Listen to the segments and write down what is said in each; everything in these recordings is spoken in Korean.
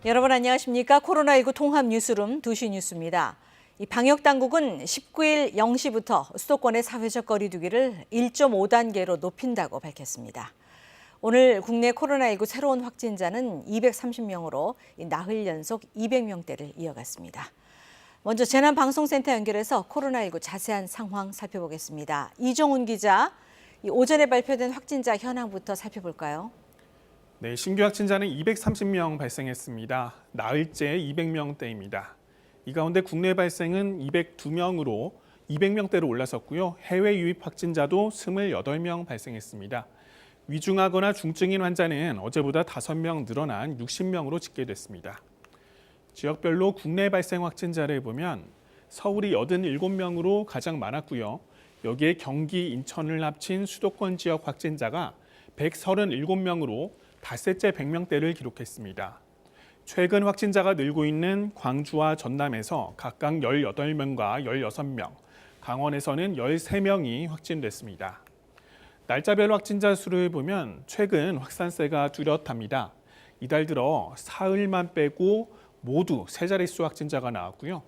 여러분 안녕하십니까? 코로나19 통합 뉴스룸 2시 뉴스입니다. 이 방역당국은 19일 0시부터 수도권의 사회적 거리 두기를 1.5단계로 높인다고 밝혔습니다. 오늘 국내 코로나19 새로운 확진자는 230명으로 나흘 연속 200명대를 이어갔습니다. 먼저 재난방송센터 연결해서 코로나19 자세한 상황 살펴보겠습니다. 이종훈 기자, 오전에 발표된 확진자 현황부터 살펴볼까요? 네, 신규 확진자는 230명 발생했습니다. 나흘째 200명대입니다. 이 가운데 국내 발생은 202명으로 200명대로 올라섰고요. 해외 유입 확진자도 28명 발생했습니다. 위중하거나 중증인 환자는 어제보다 5명 늘어난 60명으로 집계됐습니다. 지역별로 국내 발생 확진자를 보면 서울이 87명으로 가장 많았고요. 여기에 경기, 인천을 합친 수도권 지역 확진자가 137명으로 닷새째 100명대를 기록했습니다. 최근 확진자가 늘고 있는 광주와 전남에서 각각 18명과 16명, 강원에서는 13명이 확진됐습니다. 날짜별 확진자 수를 보면 최근 확산세가 뚜렷합니다. 이달 들어 사흘만 빼고 모두 세 자릿수 확진자가 나왔고요.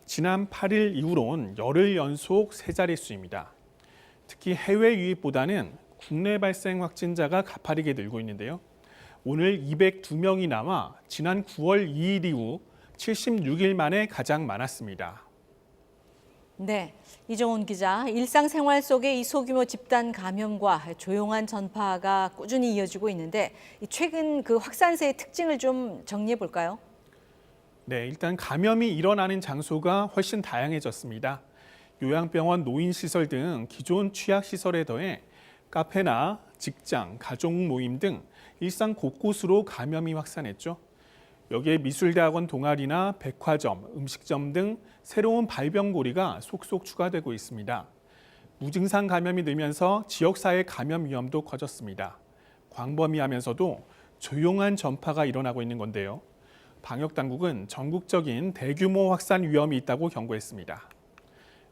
지난 8일 이후론 열흘 연속 세 자릿수입니다. 특히 해외 유입보다는 국내 발생 확진자가 가파르게 늘고 있는데요. 오늘 202명이 나와 지난 9월 2일 이후 76일 만에 가장 많았습니다. 네, 이종훈 기자, 일상생활 속의 이 소규모 집단 감염과 조용한 전파가 꾸준히 이어지고 있는데 최근 그 확산세의 특징을 좀 정리해 볼까요? 네, 일단 감염이 일어나는 장소가 훨씬 다양해졌습니다. 요양병원, 노인시설 등 기존 취약시설에 더해 카페나 직장, 가족 모임 등 일상 곳곳으로 감염이 확산했죠. 여기에 미술대학원 동아리나 백화점, 음식점 등 새로운 발병고리가 속속 추가되고 있습니다. 무증상 감염이 늘면서 지역사회 감염 위험도 커졌습니다. 광범위하면서도 조용한 전파가 일어나고 있는 건데요. 방역당국은 전국적인 대규모 확산 위험이 있다고 경고했습니다.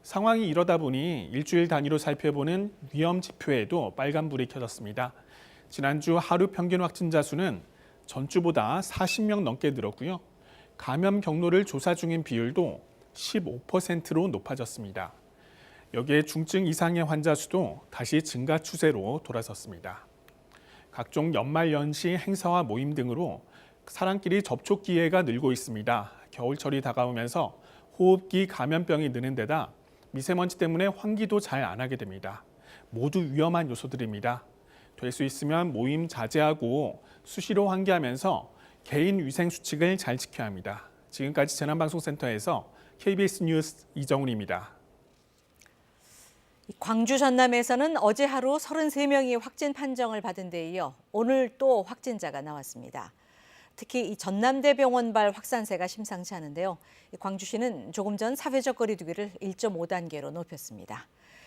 상황이 이러다 보니 일주일 단위로 살펴보는 위험 지표에도 빨간불이 켜졌습니다. 지난주 하루 평균 확진자 수는 전주보다 40명 넘게 늘었고요. 감염 경로를 조사 중인 비율도 15%로 높아졌습니다. 여기에 중증 이상의 환자 수도 다시 증가 추세로 돌아섰습니다. 각종 연말연시 행사와 모임 등으로 사람끼리 접촉 기회가 늘고 있습니다. 겨울철이 다가오면서 호흡기 감염병이 느는 데다 미세먼지 때문에 환기도 잘 안 하게 됩니다. 모두 위험한 요소들입니다. 될 수 있으면 모임 자제하고 수시로 환기하면서 개인 위생 수칙을 잘 지켜야 합니다. 지금까지 재난방송센터에서 KBS 뉴스 이정훈입니다. 광주 전남에서는 어제 하루 33명이 확진 판정을 받은 데 이어 오늘 또 확진자가 나왔습니다. 특히 이 전남대병원발 확산세가 심상치 않은데요. 광주시는 조금 전 사회적 거리 두기를 1.5단계로 높였습니다.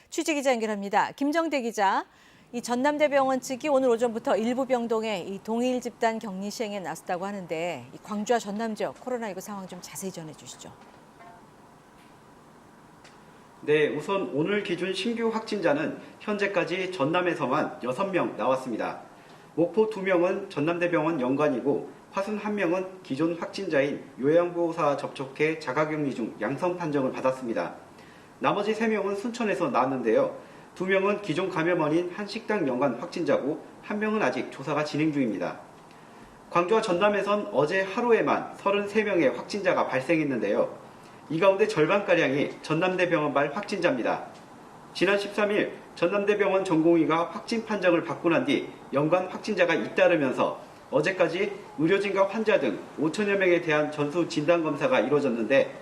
취재기자 연결합니다. 김정대 기자, 이 전남대병원 측이 오늘 오전부터 일부 병동에 이 동일 집단 격리 시행에 나섰다고 하는데 이 광주와 전남 지역 코로나19 상황 좀 자세히 전해주시죠. 네, 우선 오늘 기준 신규 확진자는 현재까지 전남에서만 6명 나왔습니다. 목포 2명은 전남대병원 연관이고 화순 1명은 기존 확진자인 요양보호사 접촉해 자가격리 중 양성 판정을 받았습니다. 나머지 3명은 순천에서 나왔는데요. 2명은 기존 감염원인 한 식당 연관 확진자고 1명은 아직 조사가 진행 중입니다. 광주와 전남에선 어제 하루에만 33명의 확진자가 발생했는데요. 이 가운데 절반가량이 전남대병원발 확진자입니다. 지난 13일 전남대병원 전공의가 확진 판정을 받고 난 뒤 연관 확진자가 잇따르면서 어제까지 의료진과 환자 등 5천여 명에 대한 전수 진단검사가 이루어졌는데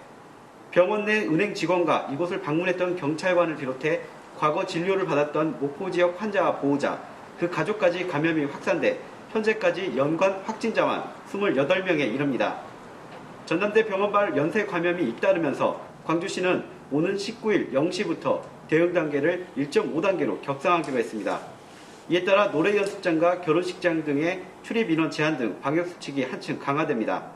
병원 내 은행 직원과 이곳을 방문했던 경찰관을 비롯해 과거 진료를 받았던 목포 지역 환자와 보호자, 그 가족까지 감염이 확산돼 현재까지 연관 확진자만 28명에 이릅니다. 전남대 병원발 연쇄 감염이 잇따르면서 광주시는 오는 19일 0시부터 대응 단계를 1.5단계로 격상하기로 했습니다. 이에 따라 노래 연습장과 결혼식장 등의 출입 인원 제한 등 방역 수칙이 한층 강화됩니다.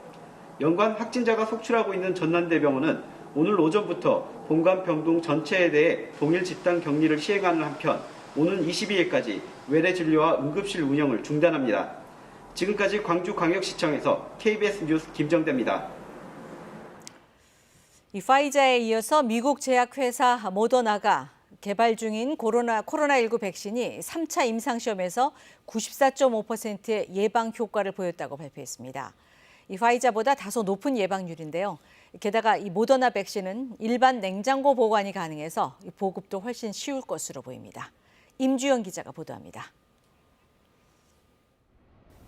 연관 확진자가 속출하고 있는 전남대병원은 오늘 오전부터 본관 병동 전체에 대해 동일 집단 격리를 시행하는 한편 오는 22일까지 외래 진료와 응급실 운영을 중단합니다. 지금까지 광주광역시청에서 KBS 뉴스 김정대입니다. 이 파이자에 이어서 미국 제약회사 모더나가 개발 중인 코로나19 백신이 3차 임상시험에서 94.5%의 예방 효과를 보였다고 발표했습니다. 이 파이자보다 다소 높은 예방률인데요. 게다가 이 모더나 백신은 일반 냉장고 보관이 가능해서 보급도 훨씬 쉬울 것으로 보입니다. 임주영 기자가 보도합니다.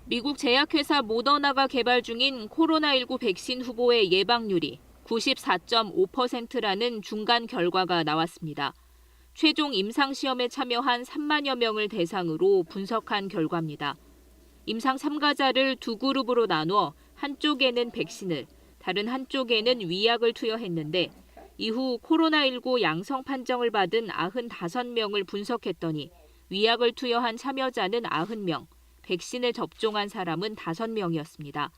미국 제약회사 모더나가 개발 중인 코로나19 백신 후보의 예방률이 94.5%라는 중간 결과가 나왔습니다. 최종 임상시험에 참여한 3만여 명을 대상으로 분석한 결과입니다. 임상 참가자를 두 그룹으로 나누어 한쪽에는 백신을, 다른 한쪽에는 위약을 투여했는데 이후 코로나19 양성 판정을 받은 95명을 분석했더니 위약을 투여한 참여자는 90명, 백신을 접종한 사람은 5명이었습니다.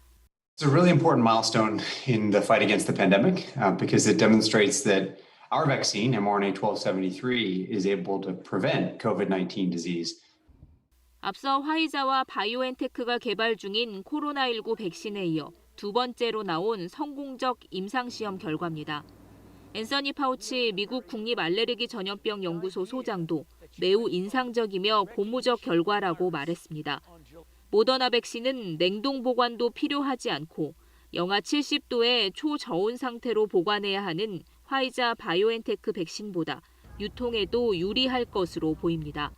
It's a really important milestone in the fight against the pandemic because it demonstrates that our vaccine, mRNA-1273, is able to prevent COVID-19 disease. 앞서 화이자와 바이오엔테크가 개발 중인 코로나19 백신에 이어 두 번째로 나온 성공적 임상시험 결과입니다. 앤서니 파우치 미국 국립알레르기 전염병 연구소 소장도 매우 인상적이며 고무적 결과라고 말했습니다. 모더나 백신은 냉동 보관도 필요하지 않고 영하 70도의 초저온 상태로 보관해야 하는 화이자 바이오엔테크 백신보다 유통에도 유리할 것으로 보입니다.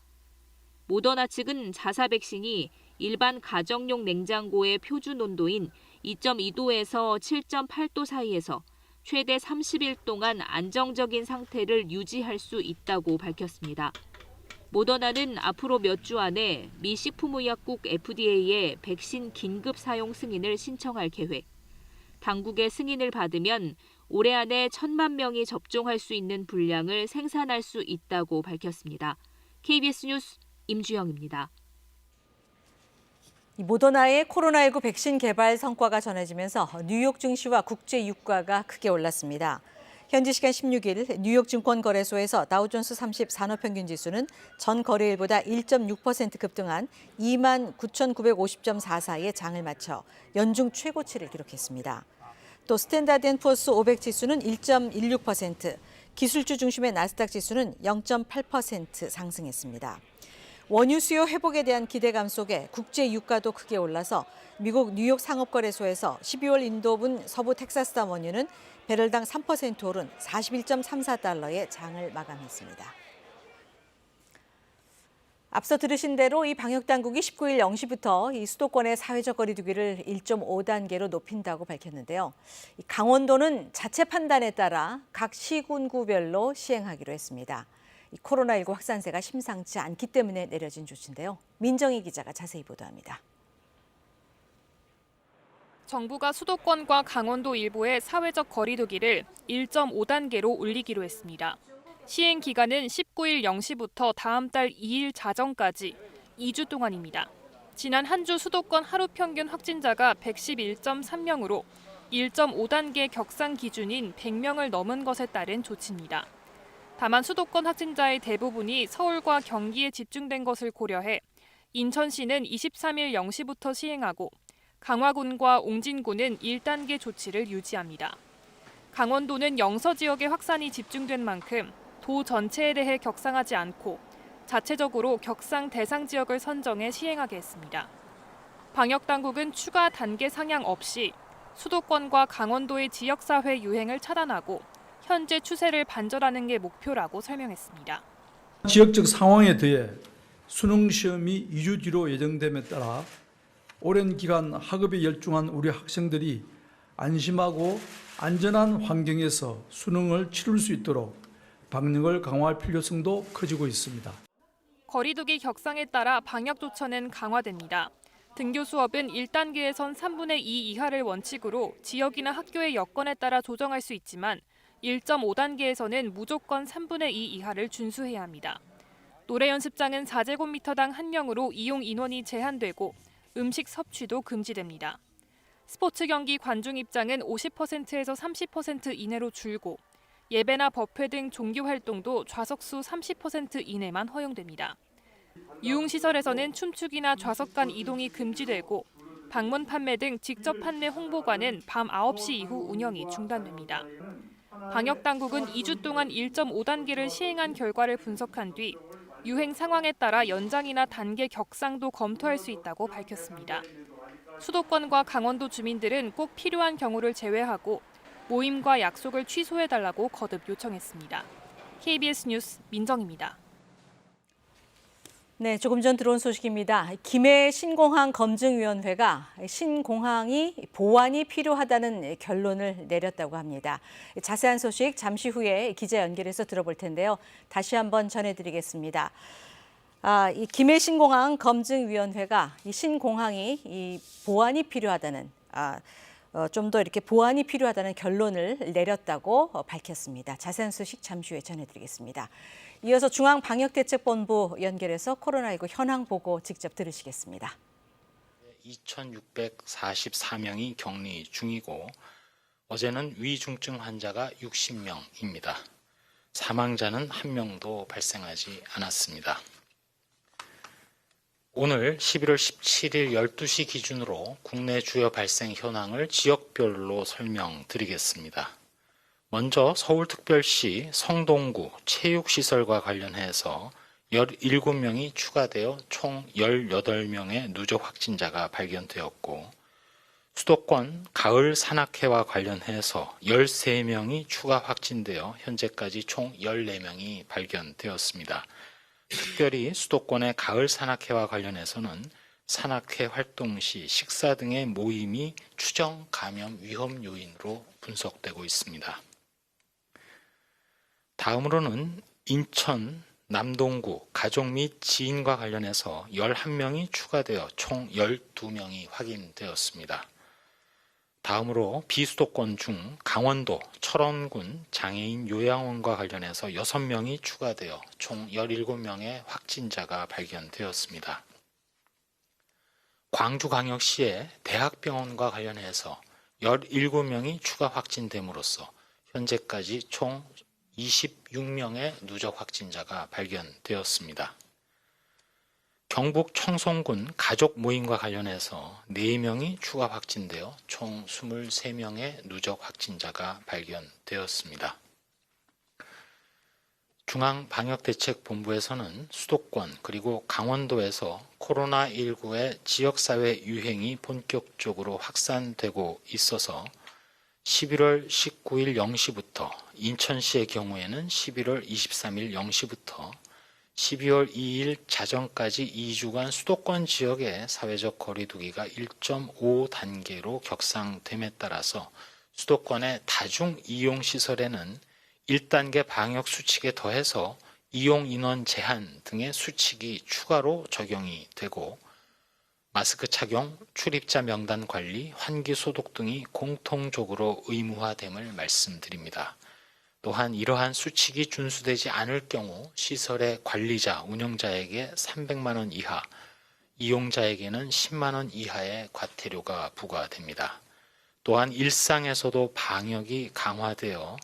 모더나 측은 자사 백신이 일반 가정용 냉장고의 표준 온도인 2.2도에서 7.8도 사이에서 최대 30일 동안 안정적인 상태를 유지할 수 있다고 밝혔습니다. 모더나는 앞으로 몇 주 안에 미 식품의약국 FDA에 백신 긴급 사용 승인을 신청할 계획. 당국의 승인을 받으면 올해 안에 1,000만 명이 접종할 수 있는 분량을 생산할 수 있다고 밝혔습니다. KBS 뉴스 임주영입니다. 모더나의 코로나19 백신 개발 성과가 전해지면서 뉴욕 증시와 국제 유가가 크게 올랐습니다. 현지 시간 16일 뉴욕 증권거래소에서 다우존스 30 산업평균 지수는 전 거래일보다 1.6% 급등한 29,950.44에 장을 마쳐 연중 최고치를 기록했습니다. 또 스탠다드앤푸어스 500 지수는 1.16%, 기술주 중심의 나스닥 지수는 0.8% 상승했습니다. 원유 수요 회복에 대한 기대감 속에 국제 유가도 크게 올라서 미국 뉴욕 상업거래소에서 12월 인도분 서부 텍사스산 원유는 배럴당 3% 오른 41.34달러에 장을 마감했습니다. 앞서 들으신 대로 이 방역당국이 19일 0시부터 이 수도권의 사회적 거리 두기를 1.5단계로 높인다고 밝혔는데요. 강원도는 자체 판단에 따라 각 시군구별로 시행하기로 했습니다. 이 코로나19 확산세가 심상치 않기 때문에 내려진 조치인데요. 민정희 기자가 자세히 보도합니다. 정부가 수도권과 강원도 일부의 사회적 거리 두기를 1.5단계로 올리기로 했습니다. 시행 기간은 19일 0시부터 다음 달 2일 자정까지 2주 동안입니다. 지난 한 주 수도권 하루 평균 확진자가 111.3명으로 1.5단계 격상 기준인 100명을 넘은 것에 따른 조치입니다. 다만 수도권 확진자의 대부분이 서울과 경기에 집중된 것을 고려해 인천시는 23일 0시부터 시행하고 강화군과 옹진군은 1단계 조치를 유지합니다. 강원도는 영서 지역에 확산이 집중된 만큼 도 전체에 대해 격상하지 않고 자체적으로 격상 대상 지역을 선정해 시행하게 했습니다. 방역당국은 추가 단계 상향 없이 수도권과 강원도의 지역사회 유행을 차단하고 현재 추세를 반전하는 게 목표라고 설명했습니다. 지역적 상황에 대해 수능 시험이 2주 뒤로 예정됨에 따라 오랜 기간 학업에 열중한 우리 학생들이 안심하고 안전한 환경에서 수능을 치를 수 있도록 방역을 강화할 필요성도 커지고 있습니다. 거리두기 격상에 따라 방역 조처는 강화됩니다. 등교 수업은 1단계에선 3분의 2 이하를 원칙으로 지역이나 학교의 여건에 따라 조정할 수 있지만 1.5단계에서는 무조건 3분의 2 이하를 준수해야 합니다. 노래 연습장은 4제곱미터당 1명으로 이용 인원이 제한되고 음식 섭취도 금지됩니다. 스포츠 경기 관중 입장은 50%에서 30% 이내로 줄고 예배나 법회 등 종교 활동도 좌석수 30% 이내만 허용됩니다. 유흥시설에서는 춤추기나 좌석 간 이동이 금지되고 방문 판매 등 직접 판매 홍보관은 밤 9시 이후 운영이 중단됩니다. 방역당국은 2주 동안 1.5단계를 시행한 결과를 분석한 뒤 유행 상황에 따라 연장이나 단계 격상도 검토할 수 있다고 밝혔습니다. 수도권과 강원도 주민들은 꼭 필요한 경우를 제외하고 모임과 약속을 취소해달라고 거듭 요청했습니다. KBS 뉴스 민정입니다. 네, 조금 전 들어온 소식입니다. 김해 신공항 검증위원회가 신공항이 보완이 필요하다는 결론을 내렸다고 합니다. 자세한 소식 잠시 후에 기자 연결해서 들어볼 텐데요. 다시 한번 전해드리겠습니다. 이 김해 신공항 검증위원회가 이 신공항이 이 보완이 필요하다는 좀 더 이렇게 보완이 필요하다는 결론을 내렸다고 밝혔습니다. 자세한 소식 잠시 후에 전해드리겠습니다. 이어서 중앙방역대책본부 연결해서 코로나19 현황 보고 직접 들으시겠습니다. 2,644명이 격리 중이고 어제는 위중증 환자가 60명입니다. 사망자는 1명도 발생하지 않았습니다. 오늘 11월 17일 12시 기준으로 국내 주요 발생 현황을 지역별로 설명드리겠습니다. 먼저 서울특별시 성동구 체육시설과 관련해서 17명이 추가되어 총 18명의 누적 확진자가 발견되었고 수도권 가을 산악회와 관련해서 13명이 추가 확진되어 현재까지 총 14명이 발견되었습니다. 특별히 수도권의 가을 산악회와 관련해서는 산악회 활동 시 식사 등의 모임이 추정 감염 위험 요인으로 분석되고 있습니다. 다음으로는 인천 남동구 가족 및 지인과 관련해서 11명이 추가되어 총 12명이 확인되었습니다. 다음으로 비수도권 중 강원도 철원군 장애인 요양원과 관련해서 6명이 추가되어 총 17명의 확진자가 발견되었습니다. 광주광역시의 대학병원과 관련해서 17명이 추가 확진됨으로써 현재까지 총 26명의 누적 확진자가 발견되었습니다. 경북 청송군 가족 모임과 관련해서 4명이 추가 확진되어 총 23명의 누적 확진자가 발견되었습니다. 중앙방역대책본부에서는 수도권 그리고 강원도에서 코로나19의 지역사회 유행이 본격적으로 확산되고 있어서 11월 19일 0시부터 인천시의 경우에는 11월 23일 0시부터 12월 2일 자정까지 2주간 수도권 지역의 사회적 거리두기가 1.5단계로 격상됨에 따라서 수도권의 다중 이용시설에는 1단계 방역 수칙에 더해서 이용 인원 제한 등의 수칙이 추가로 적용이 되고 마스크 착용, 출입자 명단 관리, 환기 소독 등이 공통적으로 의무화됨을 말씀드립니다. 또한 이러한 수칙이 준수되지 않을 경우 시설의 관리자, 운영자에게 300만 원 이하, 이용자에게는 10만 원 이하의 과태료가 부과됩니다. 또한 일상에서도 방역이 강화되어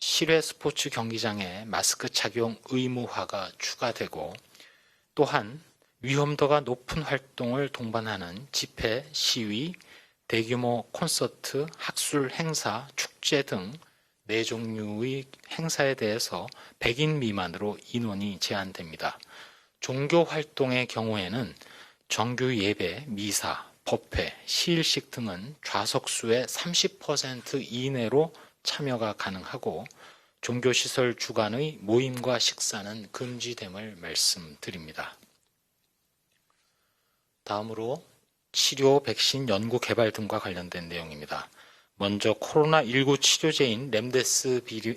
실외 스포츠 경기장에 마스크 착용 의무화가 추가되고 또한 위험도가 높은 활동을 동반하는 집회, 시위, 대규모 콘서트, 학술 행사, 축제 등 4종류의 행사에 대해서 100인 미만으로 인원이 제한됩니다. 종교 활동의 경우에는 정규 예배, 미사, 법회, 시일식 등은 좌석수의 30% 이내로 참여가 가능하고 종교시설 주관의 모임과 식사는 금지됨을 말씀드립니다. 다음으로 치료, 백신, 연구, 개발 등과 관련된 내용입니다. 먼저 코로나19 치료제인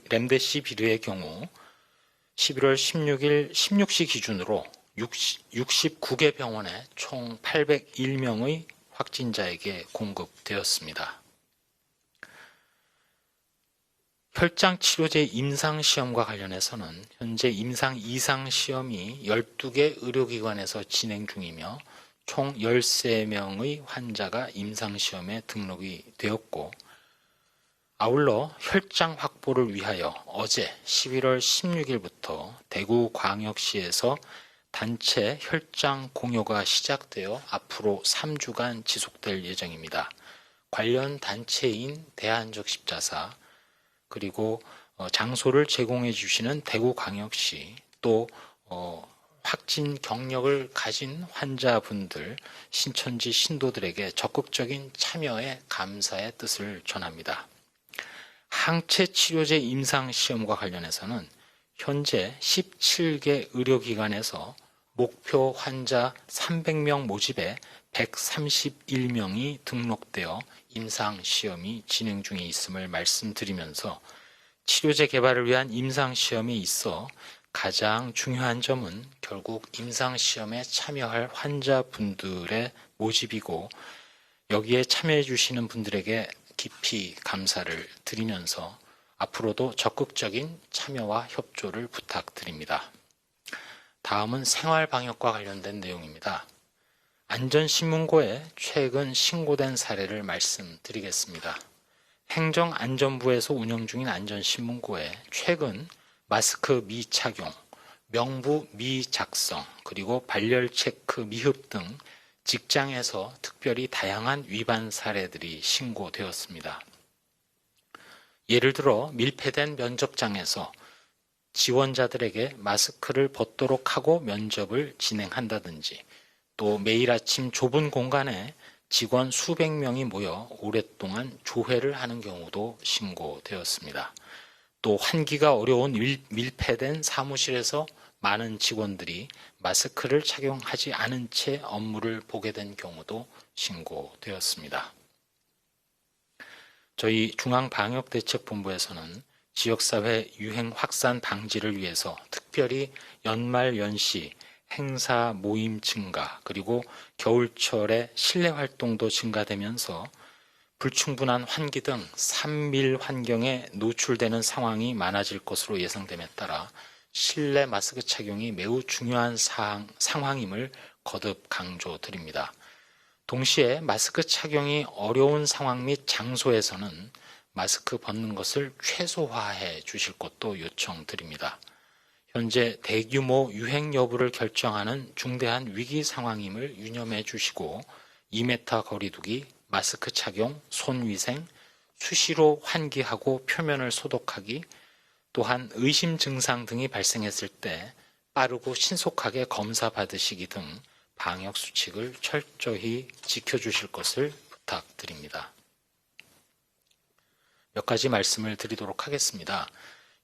렘데시비르의 경우 11월 16일 16시 기준으로 69개 병원에 총 801명의 확진자에게 공급되었습니다. 혈장 치료제 임상 시험과 관련해서는 현재 임상 2상 시험이 12개 의료기관에서 진행 중이며 총 13명의 환자가 임상 시험에 등록이 되었고 아울러 혈장 확보를 위하여 어제 11월 16일부터 대구광역시에서 단체 혈장 공여가 시작되어 앞으로 3주간 지속될 예정입니다. 관련 단체인 대한적십자사 그리고 장소를 제공해 주시는 대구광역시 또 확진 경력을 가진 환자분들, 신천지 신도들에게 적극적인 참여에 감사의 뜻을 전합니다. 항체 치료제 임상 시험과 관련해서는 현재 17개 의료기관에서 목표 환자 300명 모집에 131명이 등록되어 임상 시험이 진행 중에 있음을 말씀드리면서 치료제 개발을 위한 임상 시험이 있어 가장 중요한 점은 결국 임상 시험에 참여할 환자분들의 모집이고 여기에 참여해 주시는 분들에게 깊이 감사를 드리면서 앞으로도 적극적인 참여와 협조를 부탁드립니다. 다음은 생활방역과 관련된 내용입니다. 안전신문고에 최근 신고된 사례를 말씀드리겠습니다. 행정안전부에서 운영 중인 안전신문고에 최근 마스크 미착용, 명부 미작성, 그리고 발열 체크 미흡 등 직장에서 특별히 다양한 위반 사례들이 신고되었습니다. 예를 들어 밀폐된 면접장에서 지원자들에게 마스크를 벗도록 하고 면접을 진행한다든지 또 매일 아침 좁은 공간에 직원 수백 명이 모여 오랫동안 조회를 하는 경우도 신고되었습니다. 또 환기가 어려운 밀폐된 사무실에서 많은 직원들이 마스크를 착용하지 않은 채 업무를 보게 된 경우도 신고되었습니다. 저희 중앙방역대책본부에서는 지역사회 유행 확산 방지를 위해서 특별히 연말 연시 행사 모임 증가 그리고 겨울철에 실내 활동도 증가되면서 불충분한 환기 등 산밀 환경에 노출되는 상황이 많아질 것으로 예상됨에 따라 실내 마스크 착용이 매우 중요한 상황임을 거듭 강조드립니다. 동시에 마스크 착용이 어려운 상황 및 장소에서는 마스크 벗는 것을 최소화해 주실 것도 요청드립니다. 현재 대규모 유행 여부를 결정하는 중대한 위기 상황임을 유념해 주시고 2m 거리두기, 마스크 착용, 손위생, 수시로 환기하고 표면을 소독하기, 또한 의심 증상 등이 발생했을 때 빠르고 신속하게 검사 받으시기 등 방역 수칙을 철저히 지켜주실 것을 부탁드립니다. 몇 가지 말씀을 드리도록 하겠습니다.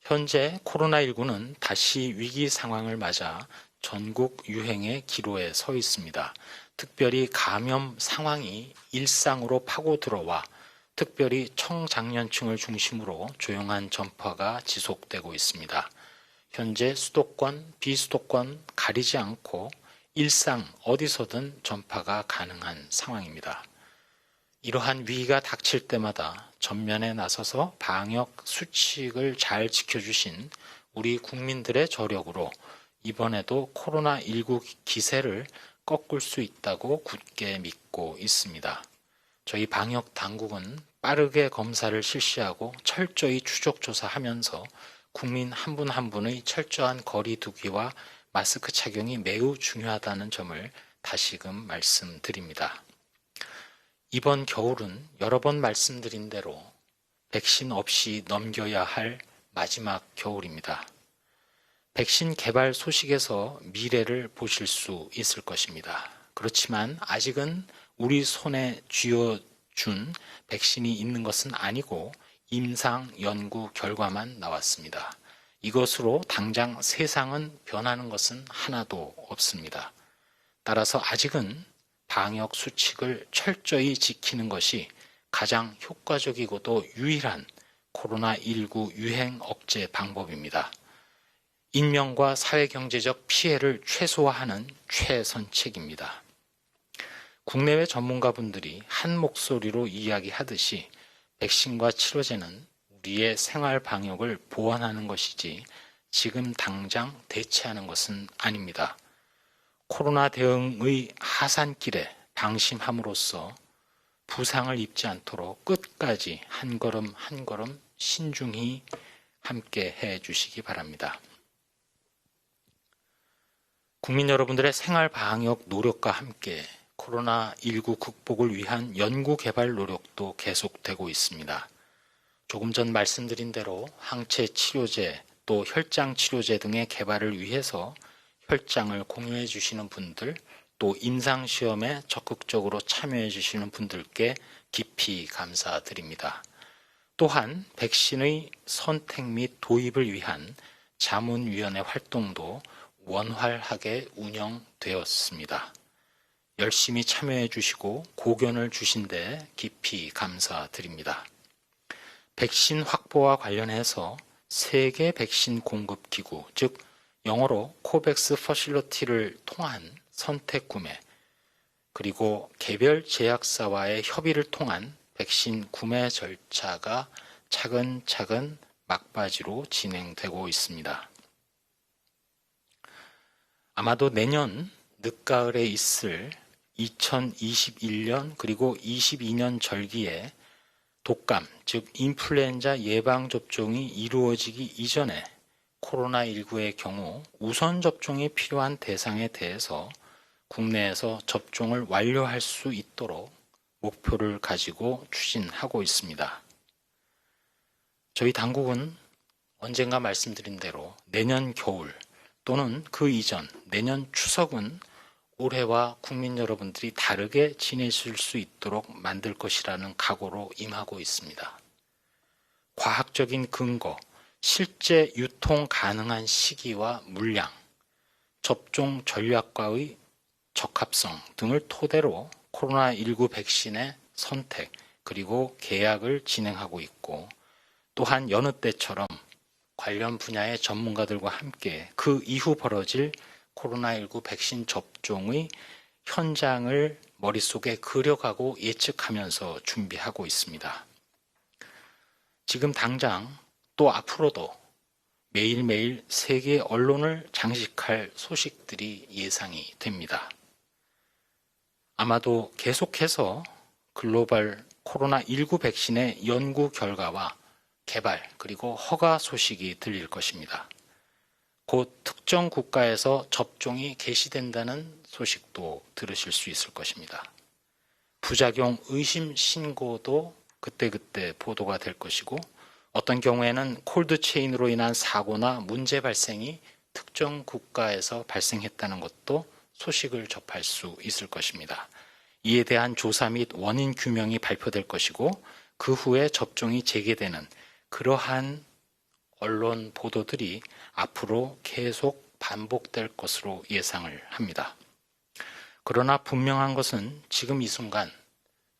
현재 코로나19는 다시 위기 상황을 맞아 전국 유행의 기로에 서 있습니다. 특별히 감염 상황이 일상으로 파고 들어와 특별히 청장년층을 중심으로 조용한 전파가 지속되고 있습니다. 현재 수도권, 비수도권 가리지 않고 일상 어디서든 전파가 가능한 상황입니다. 이러한 위기가 닥칠 때마다 전면에 나서서 방역 수칙을 잘 지켜주신 우리 국민들의 저력으로 이번에도 코로나19 기세를 꺾을 수 있다고 굳게 믿고 있습니다. 저희 방역 당국은 빠르게 검사를 실시하고 철저히 추적 조사하면서 국민 한 분 한 분의 철저한 거리 두기와 마스크 착용이 매우 중요하다는 점을 다시금 말씀드립니다. 이번 겨울은 여러 번 말씀드린 대로 백신 없이 넘겨야 할 마지막 겨울입니다. 백신 개발 소식에서 미래를 보실 수 있을 것입니다. 그렇지만 아직은 우리 손에 쥐어준 백신이 있는 것은 아니고 임상 연구 결과만 나왔습니다. 이것으로 당장 세상은 변하는 것은 하나도 없습니다. 따라서 아직은 방역 수칙을 철저히 지키는 것이 가장 효과적이고도 유일한 코로나19 유행 억제 방법입니다. 인명과 사회경제적 피해를 최소화하는 최선책입니다. 국내외 전문가분들이 한 목소리로 이야기하듯이 백신과 치료제는 우리의 생활 방역을 보완하는 것이지 지금 당장 대체하는 것은 아닙니다. 코로나 대응의 하산길에 방심함으로써 부상을 입지 않도록 끝까지 한 걸음 한 걸음 신중히 함께 해 주시기 바랍니다. 국민 여러분들의 생활 방역 노력과 함께 코로나19 극복을 위한 연구 개발 노력도 계속되고 있습니다. 조금 전 말씀드린 대로 항체 치료제 또 혈장 치료제 등의 개발을 위해서 혈장을 공유해 주시는 분들, 또 임상시험에 적극적으로 참여해 주시는 분들께 깊이 감사드립니다. 또한 백신의 선택 및 도입을 위한 자문위원회 활동도 원활하게 운영되었습니다. 열심히 참여해 주시고 고견을 주신 데 깊이 감사드립니다. 백신 확보와 관련해서 세계 백신 공급 기구, 즉 영어로 코백스 퍼실러티를 통한 선택 구매, 그리고 개별 제약사와의 협의를 통한 백신 구매 절차가 차근차근 막바지로 진행되고 있습니다. 아마도 내년 늦가을에 있을 2021년 그리고 22년 절기에 독감, 즉 인플루엔자 예방접종이 이루어지기 이전에 코로나19의 경우 우선 접종이 필요한 대상에 대해서 국내에서 접종을 완료할 수 있도록 목표를 가지고 추진하고 있습니다. 저희 당국은 언젠가 말씀드린 대로 내년 겨울 또는 그 이전 내년 추석은 올해와 국민 여러분들이 다르게 지내실 수 있도록 만들 것이라는 각오로 임하고 있습니다. 과학적인 근거, 실제 유통 가능한 시기와 물량, 접종 전략과의 적합성 등을 토대로 코로나19 백신의 선택 그리고 계약을 진행하고 있고, 또한 여느 때처럼 관련 분야의 전문가들과 함께 그 이후 벌어질 코로나19 백신 접종의 현장을 머릿속에 그려가고 예측하면서 준비하고 있습니다. 지금 당장 또 앞으로도 매일매일 세계 언론을 장식할 소식들이 예상이 됩니다. 아마도 계속해서 글로벌 코로나19 백신의 연구 결과와 개발 그리고 허가 소식이 들릴 것입니다. 곧 특정 국가에서 접종이 개시된다는 소식도 들으실 수 있을 것입니다. 부작용 의심 신고도 그때그때 보도가 될 것이고, 어떤 경우에는 콜드체인으로 인한 사고나 문제 발생이 특정 국가에서 발생했다는 것도 소식을 접할 수 있을 것입니다. 이에 대한 조사 및 원인 규명이 발표될 것이고, 그 후에 접종이 재개되는 그러한 언론 보도들이 앞으로 계속 반복될 것으로 예상을 합니다. 그러나 분명한 것은 지금 이 순간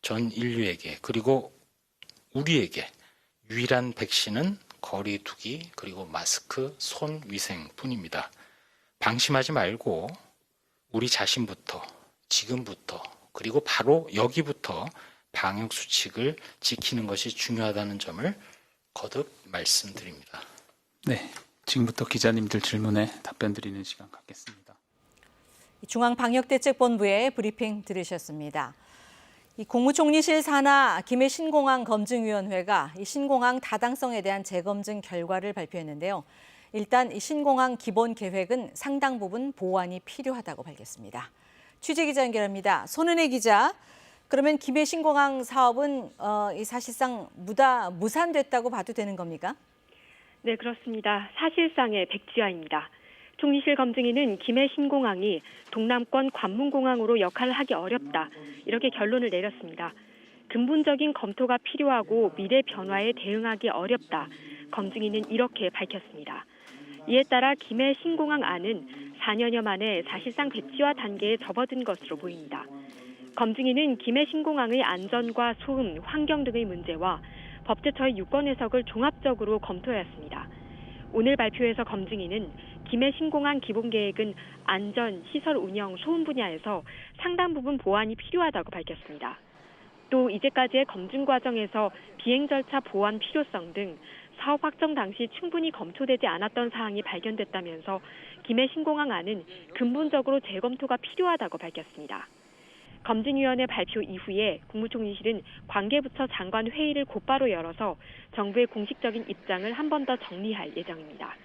전 인류에게 그리고 우리에게 유일한 백신은 거리 두기 그리고 마스크, 손 위생뿐입니다. 방심하지 말고 우리 자신부터 지금부터 그리고 바로 여기부터 방역 수칙을 지키는 것이 중요하다는 점을 거듭 말씀드립니다. 네, 지금부터 기자님들 질문에 답변 드리는 시간 갖겠습니다. 중앙방역대책본부의 브리핑 들으셨습니다. 이 국무총리실 산하 김해 신공항 검증위원회가 이 신공항 타당성에 대한 재검증 결과를 발표했는데요. 일단 이 신공항 기본 계획은 상당 부분 보완이 필요하다고 밝혔습니다. 취재기자 연결합니다. 손은혜 기자. 그러면 김해 신공항 사업은 사실상 무산됐다고 봐도 되는 겁니까? 네, 그렇습니다. 사실상의 백지화입니다. 총리실 검증위는 김해 신공항이 동남권 관문공항으로 역할을 하기 어렵다, 이렇게 결론을 내렸습니다. 근본적인 검토가 필요하고 미래 변화에 대응하기 어렵다, 검증위는 이렇게 밝혔습니다. 이에 따라 김해 신공항 안은 4년여 만에 사실상 백지화 단계에 접어든 것으로 보입니다. 검증위는 김해 신공항의 안전과 소음, 환경 등의 문제와 법제처의 유권 해석을 종합적으로 검토하였습니다. 오늘 발표에서 검증위는 김해 신공항 기본계획은 안전, 시설 운영, 소음 분야에서 상당 부분 보완이 필요하다고 밝혔습니다. 또 이제까지의 검증 과정에서 비행 절차 보완 필요성 등 사업 확정 당시 충분히 검토되지 않았던 사항이 발견됐다면서 김해 신공항 안은 근본적으로 재검토가 필요하다고 밝혔습니다. 검증위원회 발표 이후에 국무총리실은 관계부처 장관 회의를 곧바로 열어서 정부의 공식적인 입장을 한 번 더 정리할 예정입니다.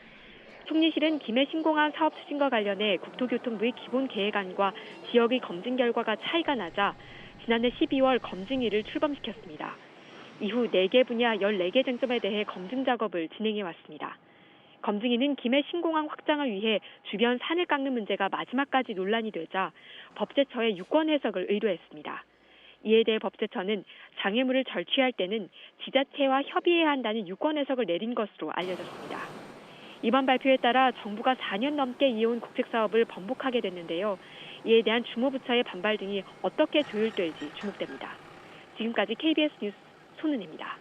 총리실은 김해 신공항 사업 추진과 관련해 국토교통부의 기본 계획안과 지역의 검증 결과가 차이가 나자 지난해 12월 검증위를 출범시켰습니다. 이후 4개 분야 14개 쟁점에 대해 검증 작업을 진행해 왔습니다. 검증위는 김해 신공항 확장을 위해 주변 산을 깎는 문제가 마지막까지 논란이 되자 법제처에 유권 해석을 의뢰했습니다. 이에 대해 법제처는 장애물을 절취할 때는 지자체와 협의해야 한다는 유권 해석을 내린 것으로 알려졌습니다. 이번 발표에 따라 정부가 4년 넘게 이어온 국책사업을 번복하게 됐는데요. 이에 대한 주무부처의 반발 등이 어떻게 조율될지 주목됩니다. 지금까지 KBS 뉴스 손은혜입니다.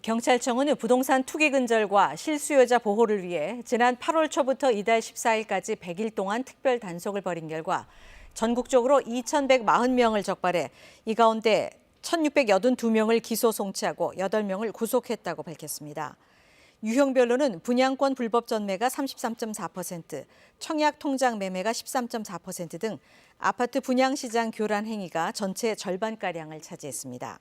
경찰청은 부동산 투기 근절과 실수요자 보호를 위해 지난 8월 초부터 이달 14일까지 100일 동안 특별 단속을 벌인 결과 전국적으로 2,140명을 적발해 이 가운데 1,682명을 기소 송치하고 8명을 구속했다고 밝혔습니다. 유형별로는 분양권 불법 전매가 33.4%, 청약 통장 매매가 13.4% 등 아파트 분양시장 교란 행위가 전체의 절반가량을 차지했습니다.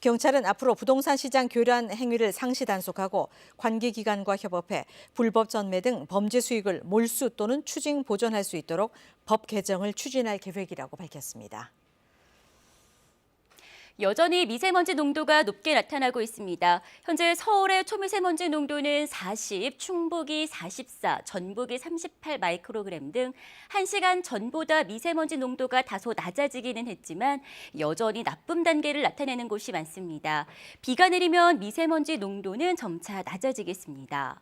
경찰은 앞으로 부동산 시장 교란 행위를 상시 단속하고 관계기관과 협업해 불법 전매 등 범죄 수익을 몰수 또는 추징 보전할 수 있도록 법 개정을 추진할 계획이라고 밝혔습니다. 여전히 미세먼지 농도가 높게 나타나고 있습니다. 현재 서울의 초미세먼지 농도는 40, 충북이 44, 전북이 38 마이크로그램 등 1시간 전보다 미세먼지 농도가 다소 낮아지기는 했지만 여전히 나쁨 단계를 나타내는 곳이 많습니다. 비가 내리면 미세먼지 농도는 점차 낮아지겠습니다.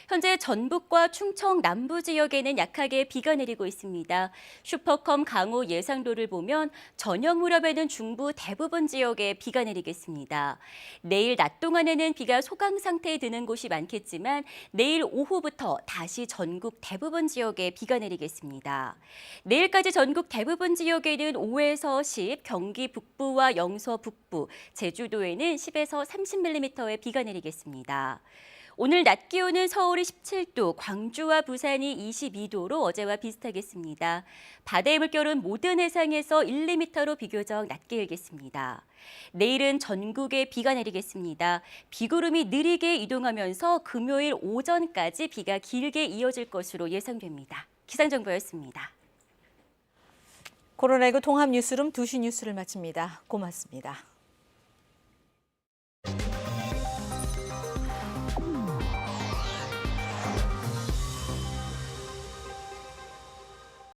현재 전북과 충청 남부 지역에는 약하게 비가 내리고 있습니다. 슈퍼컴 강우 예상도를 보면 저녁 무렵에는 중부 대부분 지역에 비가 내리겠습니다. 내일 낮 동안에는 비가 소강 상태에 드는 곳이 많겠지만 내일 오후부터 다시 전국 대부분 지역에 비가 내리겠습니다. 내일까지 전국 대부분 지역에는 5에서 10, 경기 북부와 영서 북부, 제주도에는 10에서 30mm의 비가 내리겠습니다. 오늘 낮 기온은 서울이 17도, 광주와 부산이 22도로 어제와 비슷하겠습니다. 바다의 물결은 모든 해상에서 1, 2m로 비교적 낮게 일겠습니다. 내일은 전국에 비가 내리겠습니다. 비구름이 느리게 이동하면서 금요일 오전까지 비가 길게 이어질 것으로 예상됩니다. 기상정보였습니다. 코로나19 통합 뉴스룸 2시 뉴스를 마칩니다. 고맙습니다.